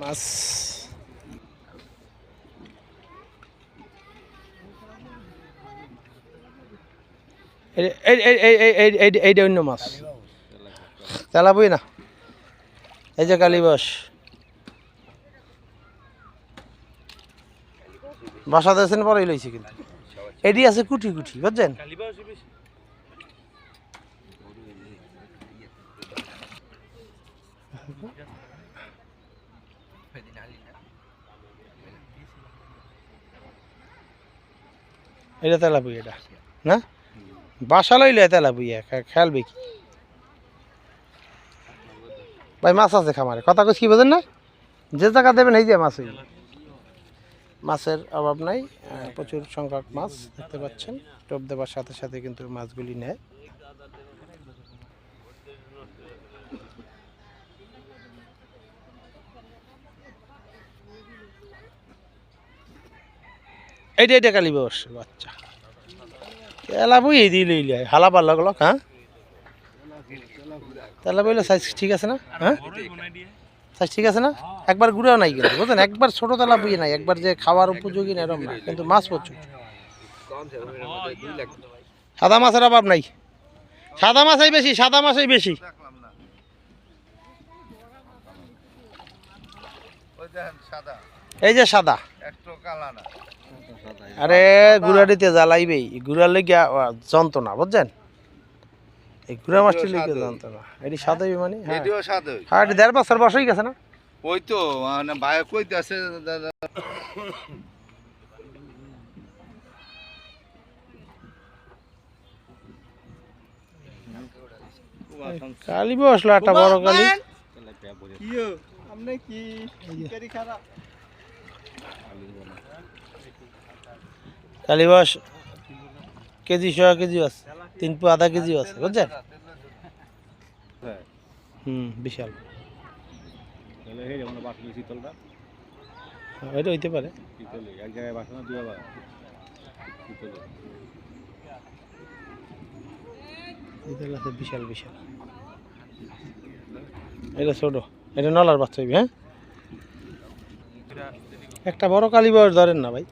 মাছ এইটা অন্য মাছ তেলাপুই না এই যে কালীবাস বাসা দিয়েছেন পরেই লইছি কিন্তু এডি আছে কুটি কুটি বুঝছেন এটা তেলাপুই এটা না বাসা লইলে তেলাপুই খেয়ালবে কি ভাই মাছ আছে খামারে কথা কইস কি বোঝেন না যে জায়গা দেবেন এই যে মাছ হইবে মাছের অভাব নাই প্রচুর সংখ্যক মাছ দেখতে পাচ্ছেন টোপ দেওয়ার সাথে সাথে কিন্তু মাছগুলি নেয় এইটা কালীবাস বাচ্চা তেলাপুই এই দিয়ে লইলে হালা পাল্লা গুলো হ্যাঁ তেলাপুইলে সাইজ ঠিক আছে না হ্যাঁ সাইজ ঠিক আছে না একবার গুঁড়াও নাই কিন্তু বুঝলেন একবার ছোট তেলাপুই নাই একবার যে খাওয়ার উপযোগী না এরকম না কিন্তু মাছ প্রচুর সাদা মাছের অভাব নাই সাদা মাছই বেশি সাদা মাছই বেশি এই যে সাদা আরে গুড়াটিতে জ্বালাইবেই গুড়ার লেগে যন্ত্রণা বুঝছেন এই গুড়া মাছটি লেগে যন্ত্রণা এটি সাদাই মানে হ্যাঁ এটি 1.5 বছর বসেই গেছে না ওই তো মানে ভাই কইতে আছে কালি বসলো একটা বড় কালি কালীবাস কেজি 100 কেজি আছে 3 পা আধা কেজি আছে বুঝছেন বিশাল এটা হইতে পারে বিশাল বিশাল এটা ছোট এটা নলার বাচ্চা হইবে হ্যাঁ একটা বড় কালীবাস ধরেন না ভাই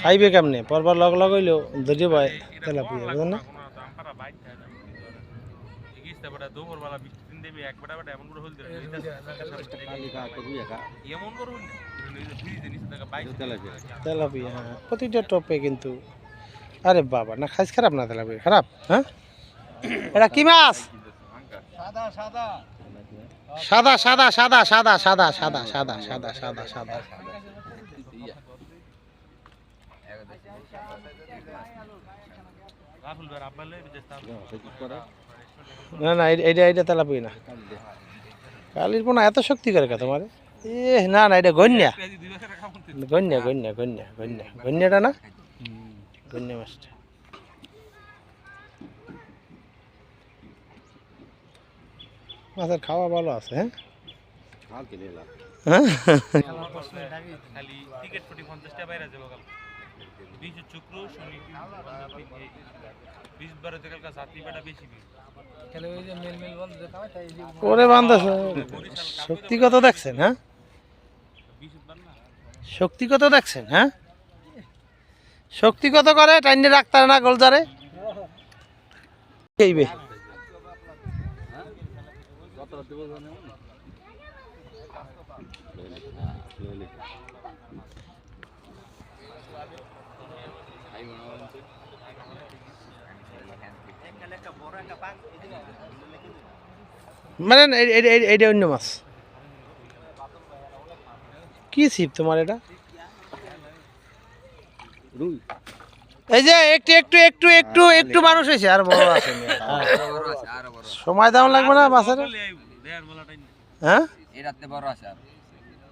খাইবে কেমনে পরবার লগ লগ হইলেও ধরে ভাই তেলাপিয়া বুঝলেন না তেলাপিয়া হ্যাঁ প্রতিটা টপে কিন্তু আরে বাবা না খাইস খারাপ না তেলাপিয়া খারাপ হ্যাঁ এটা কি মাছ সাদা সাদা সাদা সাদা সাদা সাদা সাদা সাদা সাদা সাদা না না এটা এটা তেলাপুই না কালির পোনা এত শক্তি করে কে তোমার এ না না এটা গন্যা গন্যা গন্যা গন্যা গন্যা গন্যাটা না গন্যা মাছটা মাছের খাওয়া ভালো আছে হ্যাঁ ওরে বান্ধব শক্তি কত দেখছেন হ্যাঁ শক্তি কত দেখছেন হ্যাঁ শক্তি কত করে টাইনে রাখতে না গোলজারে এইবে মানে এইটা অন্য মাছ কি ছিপ তোমার এটা এই যে একটু একটু একটু একটু একটু মানুষ হয়েছে আর বড় আছে সময় দাম লাগবে না মাছের হ্যাঁ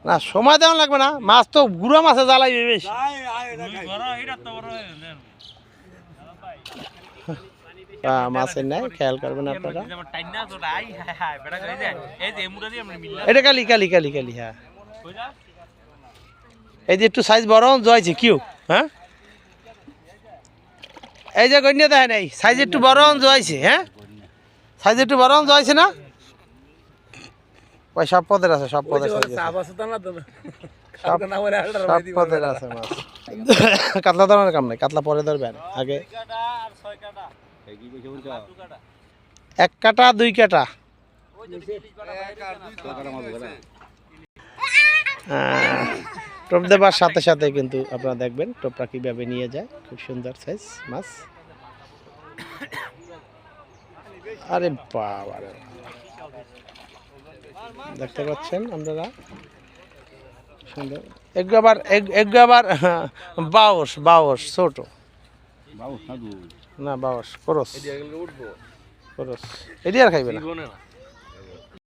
না সময় দাম লাগবে না মাছ তো গুড়া মাছে জ্বালাইবে বেশি মাছের নাই খেয়াল করবেন আপনারা এটা কালি কালি কালি কালি হ্যাঁ এই যে একটু সাইজ বড় জয়েছে কিউ হ্যাঁ এই যে গণ্য দেখেন এই সাইজ একটু বড় জয়েছে হ্যাঁ সাইজ একটু বড় জয়েছে না ওই সব পদের আছে, সব পদের size আছে। সব সব পদের আছে মাছ। কাতলা ধরার কাম নাই, কাতলা পরে ধরবেন আগে। 1 কাটা 2 কাটা। টোপ দেবার সাথে সাথে কিন্তু আপনারা দেখবেন টোপটা কিভাবে নিয়ে যায়, খুব সুন্দর সাইজ মাছ। আরে বাবা রে, দেখতে পাচ্ছেন আপনারা সুন্দর। এগুলো আবার বাউস বাউস ছোট না, বাউস করস করস এটি আর খাইবে না।